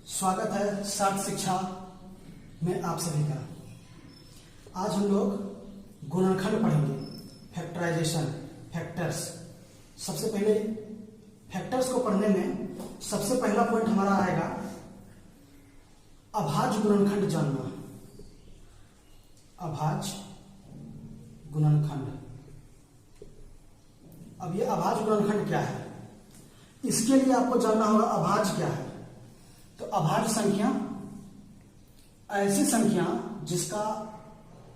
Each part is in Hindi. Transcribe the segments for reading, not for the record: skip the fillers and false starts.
स्वागत है सार्थ शिक्षा में आप सभी का। आज हम लोग गुणनखंड पढ़ेंगे, फैक्टराइजेशन, फैक्टर्स। सबसे पहले फैक्टर्स को पढ़ने में सबसे पहला पॉइंट हमारा आएगा अभाज्य गुणनखंड जानना। अभाज्य गुणनखंड। अब ये अभाज्य गुणनखंड क्या है, इसके लिए आपको जानना होगा अभाज्य क्या है। तो अभाज्य संख्या ऐसी संख्या जिसका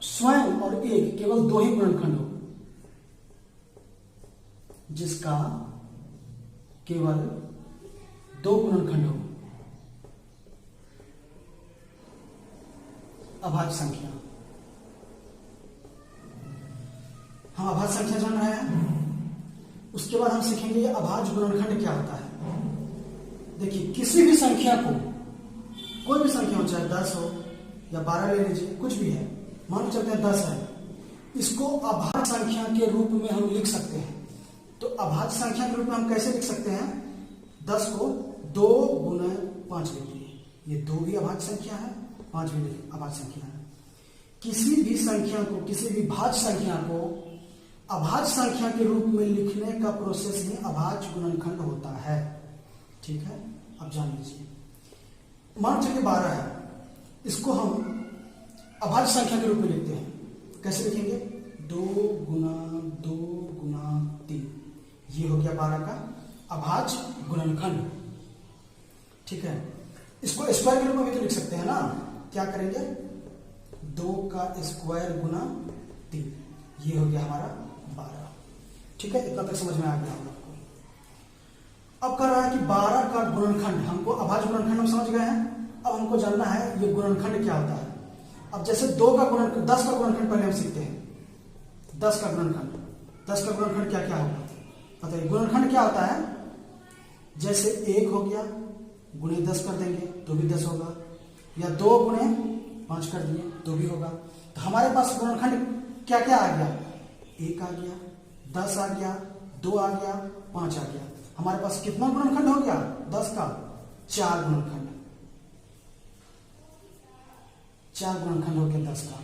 स्वयं और एक केवल दो ही गुणनखंड हो, जिसका केवल दो गुणनखंड हो, अभाज्य संख्या। हम अभाज्य संख्या जान रहे हैं, उसके बाद हम सीखेंगे अभाज्य गुणनखंड क्या होता है। देखिए, किसी भी संख्या को, कोई भी संख्या हो, चाहे 10 हो या 12 ले लीजिए, कुछ भी है, मान लो चलते हैं 10 है, इसको अभाज्य संख्या के रूप में हम लिख सकते हैं। तो अभाज्य संख्या के रूप में हम कैसे लिख सकते हैं? 10 को 2 गुना 5 लिखिए, ये 2 भी अभाज्य संख्या है, 5 भी अभाज्य संख्या है। किसी भी संख्या को, किसी भी भाज्य संख्या को अभाज्य संख्या के रूप में लिखने का प्रोसेस ही अभाज्य गुणनखंड होता है। ठीक है, अब जान लीजिए। मान चलिए 12 है, इसको हम अभाज्य संख्या के रूप में लिखते हैं। कैसे लिखेंगे? 2 गुना 2 गुना 3, ये हो गया 12 का अभाज्य गुणनखंड। ठीक है, इसको स्क्वायर के रूप में भी तो लिख सकते हैं ना। क्या करेंगे? 2 का स्क्वायर गुना 3, ये हो गया हमारा 12। ठीक है, इतना तक समझ में आ गया होगा। अब कह रहा है कि 12 का गुणनखंड, हमको अभाज्य गुणनखंड हम समझ गए हैं। अब हमको जानना है ये गुणनखंड क्या होता है। अब जैसे 2 का गुणनखंड, 10 का गुणनखंड पहले हम सीखते हैं। 10 का गुणनखंड, 10 का गुणनखंड क्या क्या होगा बताइए। गुणनखंड क्या होता है? जैसे 1 हो गया, गुणे 10 कर देंगे तो भी 10 होगा, या 2 गुणे 5 कर दिए तो भी होगा। तो हमारे पास गुणनखंड क्या क्या आ गया? 1 आ गया, 10 आ गया, 2 आ गया, 5 आ गया। हमारे पास कितना गुणनखंड हो गया? 10 का 4 गुणनखंड। 4 गुणनखंड हो गया 10 का।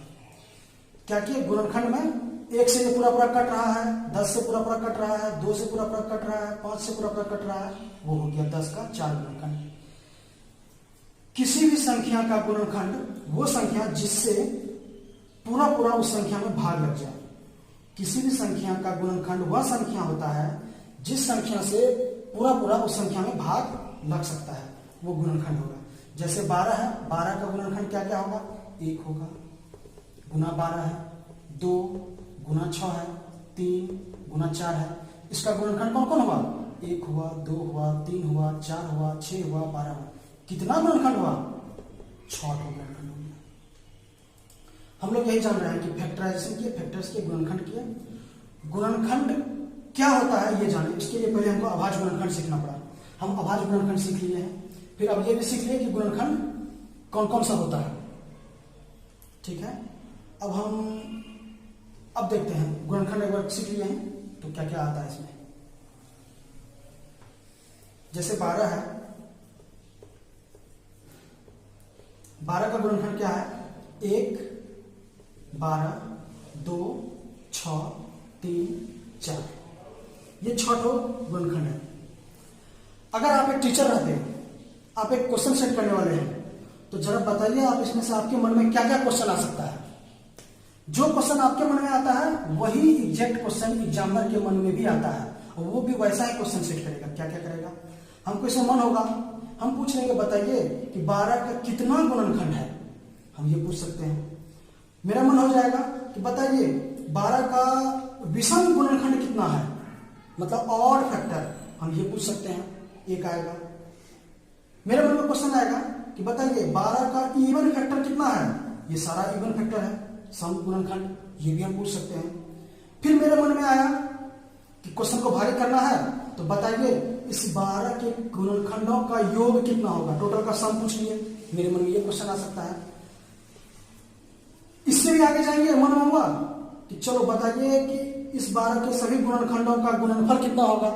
क्या किए? गुणनखंड में 1 से ये पूरा पूरा कट रहा है, 10 से पूरा पूरा कट रहा है, 2 से पूरा पूरा कट रहा है, 5 से पूरा पूरा कट रहा है, वो हो गया 10 का 4 गुणनखंड। किसी भी संख्या का गुणनखंड वो संख्या जिससे पूरा पूरा उस संख्या में भाग लग जाए। किसी भी संख्या का गुणनखंड वह संख्या होता है जिस संख्या से पूरा पूरा उस संख्या में भाग लग सकता है, वो गुणनखंड होगा। जैसे 12 है, 12 का गुणनखंड क्या क्या होगा? 1 होगा, गुना 12 है, 2 गुना 6 है, 3 गुना 4 है। इसका गुणनखंड कौन कौन हुआ? 1 हुआ, 2 हुआ, 3 हुआ, 4 हुआ, 6 हुआ, 12 हुआ। कितना गुणनखंड हुआ? 6 गुणनखंड हो गया। हम लोग यही जान रहे हैं कि फैक्टराइजेशन किए, फैक्टर्स के गुणनखंड किए। गुणनखंड क्या होता है ये जाने, इसके लिए पहले हमको अभाज्य गुणनखंड सीखना पड़ा। हम अभाज्य गुणनखंड सीख लिए हैं, फिर अब ये भी सीख लिए कि गुणनखंड कौन कौन सा होता है। ठीक है, अब देखते हैं गुणनखंड एक बार सीख लिए हैं तो क्या क्या आता है इसमें। जैसे 12 है, 12 का गुणनखंड क्या है? 1, 12, 2, 6, 3, 4, ये 6 गुणनखंड है। अगर आप एक टीचर रहते हैं, आप एक क्वेश्चन सेट करने वाले हैं, तो जरा बताइए आप इसमें से आपके मन में क्या क्या क्वेश्चन आ सकता है। जो क्वेश्चन आपके मन में आता है वही एग्जैक्ट क्वेश्चन एग्जामिनर के मन में भी आता है, और वो भी वैसा ही क्वेश्चन सेट करेगा। क्या क्या करेगा? हमको इसमें मन होगा, हम पूछ लेंगे बताइए कि 12 का कितना गुणनखंड है, हम ये पूछ सकते हैं। मेरा मन हो जाएगा कि बताइए 12 का विषम गुणनखंड कितना है, मतलब ऑड फैक्टर, हम ये पूछ सकते हैं, एक आएगा। मेरे मन में क्वेश्चन आएगा कि बताइए 12 का इवन फैक्टर कितना है, ये सारा इवन फैक्टर है, सम गुणनखंड, ये भी हम पूछ सकते हैं। फिर मेरे मन में आया कि क्वेश्चन को भारी करना है, तो बताइए इस 12 के गुणनखंडों का योग कितना होगा, टोटल का सम पूछ लिए, मेरे मन में ये क्वेश्चन आ सकता है। इससे भी आगे जाएंगे, मन में हुआ कि चलो बताइए कि इस 12 के सभी गुणनखंडों का गुणनफल कितना होगा,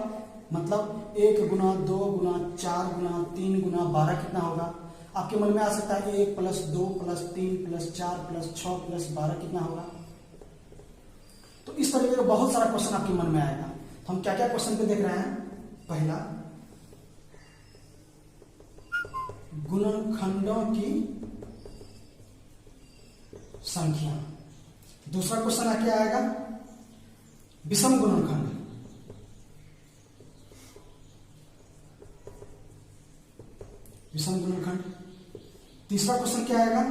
मतलब 1 गुना 2 गुना 4 गुना 3 गुना 12 कितना होगा। आपके मन में आ सकता है 1 + 2 + 3 + 4 + 6 + 12 कितना होगा। तो इस तरीके का बहुत सारा क्वेश्चन आपके मन में आएगा। तो हम क्या क्या क्वेश्चन पे देख रहे हैं। पहला, गुणनखंडों की संख्या। दूसरा क्वेश्चन क्या आएगा, विषम गुणनखंड। विषम गुणनखंड। तीसरा क्वेश्चन क्या आएगा,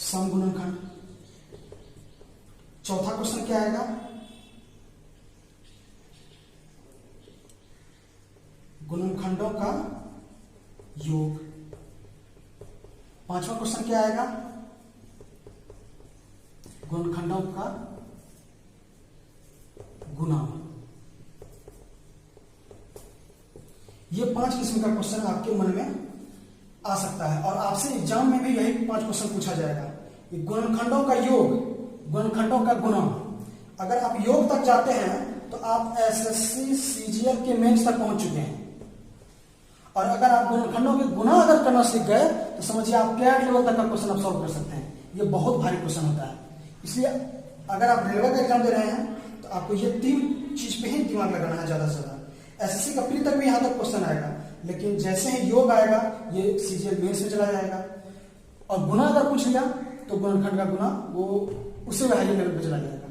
सम गुणनखंड। चौथा क्वेश्चन क्या आएगा, गुणनखंडों का योग। पांचवा क्वेश्चन क्या आएगा, गुणनखंडों का गुणा। ये 5 किस्म का क्वेश्चन आपके मन में आ सकता है और आपसे एग्जाम में भी यही 5 क्वेश्चन पूछा जाएगा। गुणनखंडों का योग, गुणनखंडों का गुणा। अगर आप योग तक जाते हैं तो आप एसएससी सीजीएल के मेंस तक पहुंच चुके हैं। और अगर आप गुणनखंडों के गुणा अगर करना सीख गए तो समझिए आप कैट लेवल तक का क्वेश्चन आप सॉल्व कर सकते हैं। ये बहुत भारी क्वेश्चन होता है, इसलिए अगर आप रेलवे का एग्जाम दे रहे हैं तो आपको ये 3 चीज पे ही दिमाग लगाना है ज्यादा से ज्यादा। एसएससी का प्री तक भी यहां तक क्वेश्चन आएगा, लेकिन जैसे ही योग आएगा ये सीजीएल मेंस में चला जाएगा। और गुणा अगर पूछ लिया तो गुणनखंड का गुणा वो उससे हाई लेवल पे चला जाएगा।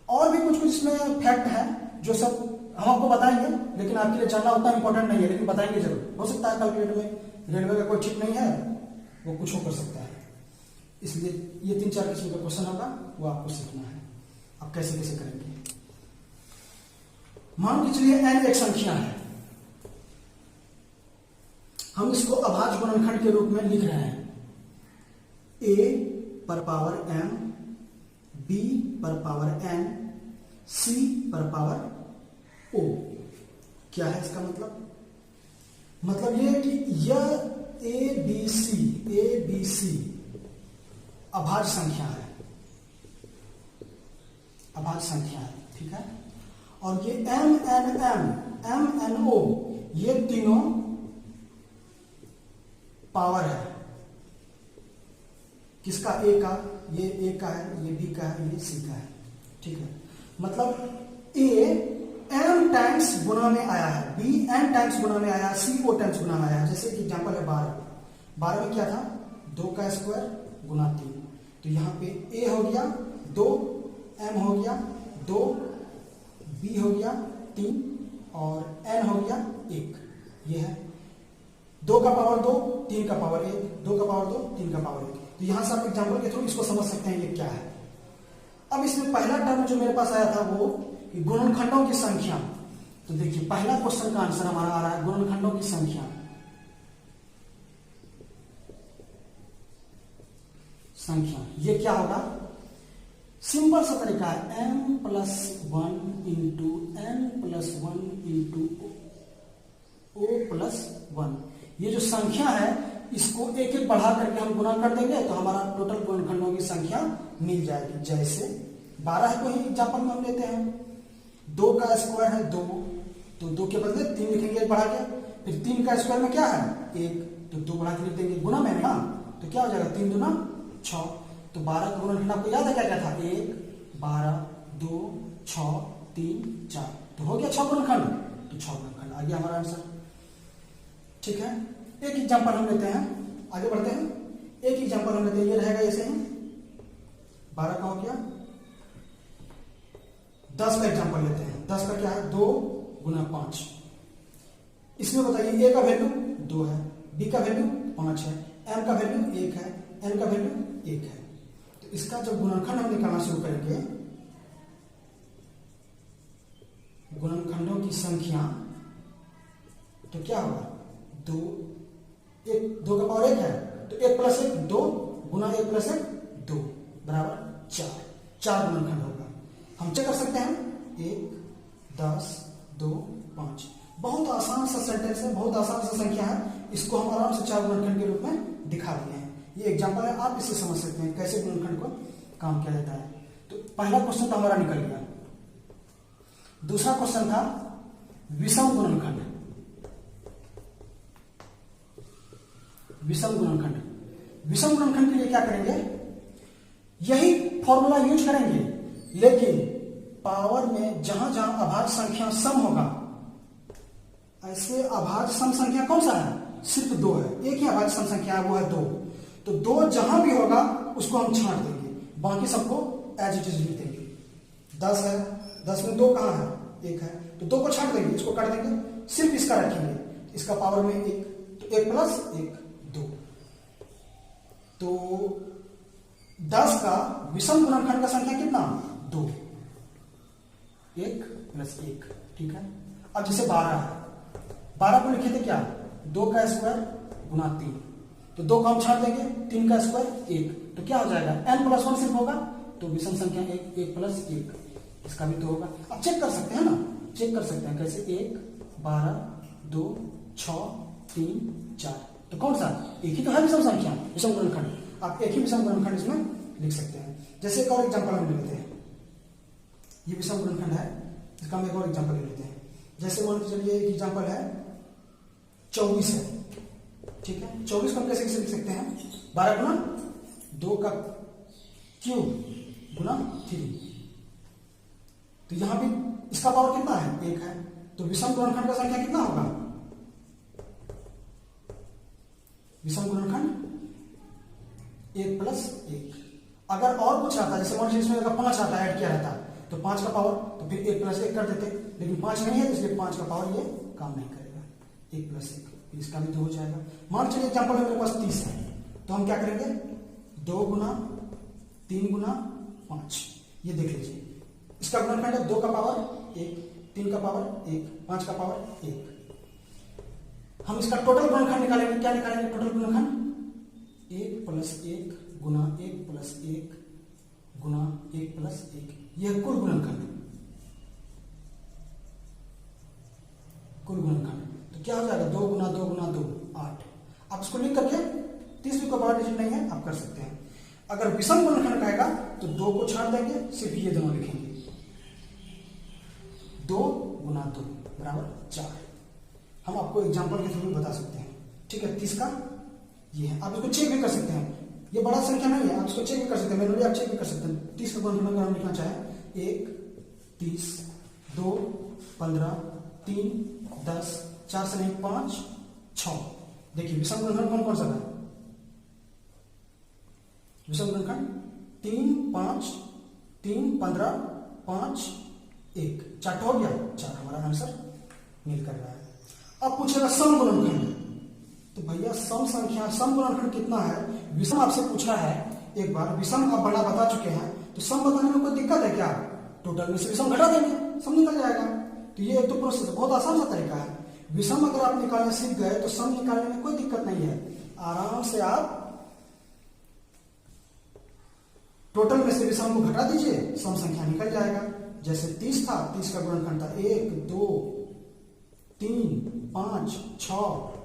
और भी कुछ कुछ इसमें फैक्ट है जो सब हम आपको बताएंगे, लेकिन आपके लिए जानना उतना इंपॉर्टेंट नहीं है, लेकिन बताएंगे जरूर। हो सकता है कैलकुलेटर में रेलवे का कोई ठीक नहीं है, वो कुछ हो कर सकता है। इसलिए ये 3-4 किस्म का क्वेश्चन होगा, वो आपको सीखना है आप कैसे कैसे करेंगे। मान के चलिए n एक संख्या है, हम इसको अभाज्य गुणनखंड के रूप में लिख रहे हैं। a पर पावर m, b पर पावर n, c पर पावर o। क्या है इसका मतलब यह है कि यह a b c अभाज्य संख्या है, अभाज्य संख्या है, ठीक है। और ये m n m n o ये तीनों पावर है। किसका? a का, ये a का है, ये b का है, ये c का है, ठीक है। मतलब a m टाइम्स गुणा में आया है, b n टाइम्स गुणा में आया है, c o टाइम्स गुणा में आया है। जैसे कि एग्जांपल है 12 में क्या था, 2 का स्क्वायर गुणा 3, तो यहाँ पे a हो गया 2, m हो गया 2, b हो गया 3 और n हो गया 1। ये है 2 का पावर 2, 3 का पावर 1, 2 का पावर 2, 3 का पावर 1। तो यहां से आप एग्जांपल के थ्रू इसको समझ सकते हैं ये क्या है। अब इसमें पहला टर्म जो मेरे पास आया था वो गुणनखंडों की संख्या। तो देखिए पहला क्वेश्चन का आंसर हमारा आ रहा है गुणनखंडों की संख्या। ये क्या होगा, सिंपल सा तरीका है, m + 1 × n + 1 × o + 1। ये जो संख्या है इसको एक एक बढ़ा करके हम गुणा कर देंगे तो हमारा टोटल गुणनखंडों की संख्या मिल जाएगी। जैसे 12 को ही एग्जांपल में हम लेते हैं, 2 का स्क्वायर है 2, तो 2 के बदले 3 लिखेंगे एक बढ़ा के। फिर 3 का स्क्वायर में क्या है 1, तो 2 बढ़ा के लिख देंगे गुणा में ना, तो क्या हो जाएगा 3 दूना 6। तो 12 का गुणनखंड आपको याद है क्या क्या था, 1, 12, 2, 6, 3, 4, तो हो गया 6 गुणनखंड। तो 6 गुणनखंड आ गया हमारा आंसर, ठीक है। एक एग्जांपल हम लेते हैं, आगे बढ़ते हैं। एक एग्जांपल हम लेते हैं, ये रहेगा ऐसे ही 12 का हो गया। 10 का एग्जांपल लेते हैं, 10 का क्या है 2 × 5। इसमें बताइए a का वैल्यू 2 है, b का वैल्यू 5 है, m का वैल्यू 1 है, n का वैल्यू 1 है। तो इसका जब गुणनखंड हम निकालना शुरू करेंगे, गुणनखंडों की संख्या, तो क्या होगा 2 का पावर 1 है, तो 1 + 1 2 गुना 1 + 1 2 बराबर 4 गुणनखंड होगा। हम चेक कर सकते हैं 1, 10, 2, 5। बहुत आसान सा सेंटेंस है, बहुत आसान सा संख्या है, इसको हम आराम से 4 गुणनखंड के रूप में दिखा दिए हैं। ये एग्जांपल है, आप इससे समझ सकते हैं कैसे गुणनखंड को काम किया जाता है। तो पहला क्वेश्चन तो हमारा निकल गया। दूसरा क्वेश्चन था विषम गुणनखंड। विषम गुणनखंड। विषम गुणनखंड के लिए क्या करेंगे, यही फॉर्मूला यूज करेंगे, लेकिन पावर में जहां जहां अभाज्य संख्या सम होगा, ऐसे अभाज्य सम संख्या कौन सा है, सिर्फ 2 है, एक ही अभाज्य सम संख्या है, वो है 2। तो 2 जहां भी होगा उसको हम छांट देंगे, बाकी सबको एज इट इज लिख देंगे। 10 है, 10 में 2 कहां है, 1 है, तो 2 को छांट देंगे, इसको काट देंगे, सिर्फ इसका रखेंगे, इसका पावर में 1, तो 1 प्लस 1 2। तो 10 का विषम गुणनखंड का संख्या कितना, 2, 1 प्लस 1, ठीक है। अब जैसे 12 है, 12 को लिखे थे क्या, 2 का स्क्वायर गुना 3, तो 2 को हम छाट देंगे, 3 का स्क्वायर 1, तो क्या हो जाएगा, n+1 सिर्फ होगा, तो विषम संख्या 1, 1 प्लस 1, इसका भी 2 होगा। अब चेक कर सकते हैं ना, चेक कर सकते हैं कैसे, 1, 12, 2, 6, 3, 4, तो कौन सा, एक ही तो है विषम संख्या, विषम गुणनखंड। आप एक ही विषम गुणनखंड इसमें लिख सकते हैं। जैसे एक और एग्जांपल हम ले लेते हैं, ये विषम गुणनखंड है, इसका हम एक और एग्जांपल ले लेते हैं। जैसे मान के चलिए एक एग्जांपल है 24 है, ठीक है। 24 को हम कैसे लिख सकते हैं, 12 गुना 2 का क्यूब गुना 3, तो यहां भी इसका पावर कितना है, 1 है, तो विषम गुणनखंड का संख्या कितना होगा, विषम गुणनखंड 1 प्लस 1। अगर और कुछ आता, जैसे मान लीजिए इसमें अगर 5 आता ऐड किया रहता, तो 5 का पावर, तो फिर 1 प्लस 1 कर देते, लेकिन 5 नहीं है, इसलिए 5 का पावर ये काम नहीं करेगा, 1 प्लस 1, इसका भी 2 हो जाएगा। मान चलिए एग्जाम्पल में मेरे पास 30 है, तो हम क्या करेंगे, 2 गुना 3 गुना 5, ये देख लीजिए, इसका गुणनखंड है 2 का पावर 1, 3 का पावर 1, 5 का पावर 1। हम इसका टोटल गुणनखंड निकालेंगे, क्या निकालेंगे, टोटल गुणनखंड 1 प्लस 1 गुना 1 प्लस 1 गुना 1 प्लस 1, यह कुल गुणनखंड, कुल गुणनखंड। तो क्या हो जाएगा, 2 गुना 2 गुना 2 8। आप इसको लिख करके 30 को बड़ा डिजिट नहीं है, आप कर सकते हैं। अगर विषम गुणनखंड कहेगा तो 2 को छाड़ देंगे, सिर्फ ये दोनों लिखेंगे, 2 गुना 2 बराबर 4। हम आपको एग्जाम्पल के थ्रू बता सकते हैं, ठीक है। 30 का ये है, आप इसको चेक भी कर सकते हैं, ये बड़ा संख्या नहीं है, आप इसको चेक भी कर सकते हैं, मैनुअली आप चेक भी कर सकते हैं। 30 का गुणनखंड अगर हम लिखना चाहें, 1 30 2 15 3 10 4 से नहीं 5 6, देखिए विषम गुणनखंड कौन कौन सा है, विषम गुणनखंड 3 5 3 15 5 1, 4 हो गया, 4 हमारा आंसर मिल कर रहा है। अब पूछेगा सम गुणनखंड, तो भैया सम संख्या, सम गुणनखंड कितना है, विषम आपसे पूछा है एक बार, विषम आप बड़ा बता चुके हैं, तो सम बताने में कोई दिक्कत है क्या, टोटल में से विषम घटा देंगे, सम निकल जाएगा। तो ये तो प्रोसेस बहुत आसान सा तरीका है। विषम अगर आप निकालने सीख गए तो सम निकालने में कोई दिक्कत नहीं है, आराम से आप टोटल में से विषम को घटा दीजिए, सम संख्या निकल जाएगा। जैसे 30 था, 30 का गुणनखंड था 1 2 3 5 6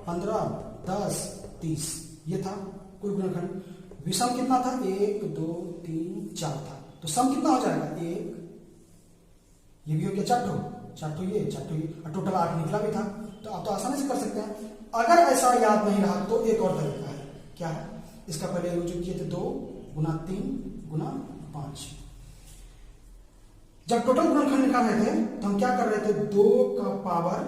15 10 30, ये था कुल गुणनखंड। विषम कितना था, 1 2 3 4 था, तो सम कितना हो जाएगा, 1, ये भी हो गया 4 तो ये 4 तो ये, और टोटल 8 निकला भी था। तो आप तो आसानी से कर सकते हैं। अगर ऐसा याद नहीं रहा तो एक और तरीका है, क्या है, इसका पहले जो किए थे 2 गुना 3 गुना 5। जब टोटल गुणनखंड निकाल रहे थे तो हम क्या कर रहे थे, 2 का पावर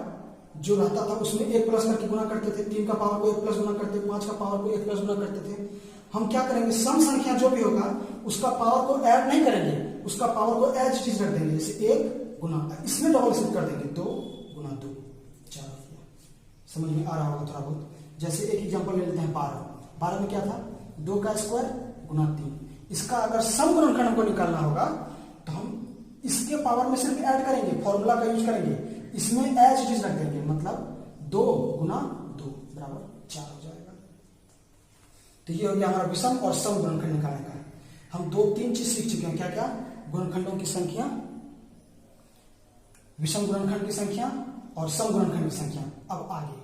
जो रहता था उसमें 1 प्लस करके गुना करते थे, 3 का पावर को 1 प्लस गुना करते, 5 का पावर को 1 प्लस गुना करते थे। हम क्या करेंगे, सम संख्या जो भी होगा उसका पावर को ऐड नहीं करेंगे, उसका पावर को एज इट इज रख देंगे। जैसे 1 गुना, इसमें डबल शिफ्ट कर देंगे, 2 गुना 2 4 हो गया। समझ में आ रहा होगा थोड़ा बहुत। जैसे एक एग्जांपल ले लेते हैं 12 में क्या था, 2 का स्क्वायर गुना 3। इसका अगर सम गुणनखंड हमको निकालना होगा तो हम इसके पावर में सिर्फ ऐड करेंगे, फॉर्मूला का यूज करेंगे, इसमें एज इट इज रख देंगे, मतलब 2 गुना 2 बराबर 4 हो जाएगा। तो ये हो गया हमारा विषम और सम गुणनखंड निकालने का। हम 2-3 चीज सीख चुके हैं, क्या क्या, गुणनखंडों की संख्या, विषम गुणनखंड की संख्या और सम गुणनखंड की संख्या। अब आगे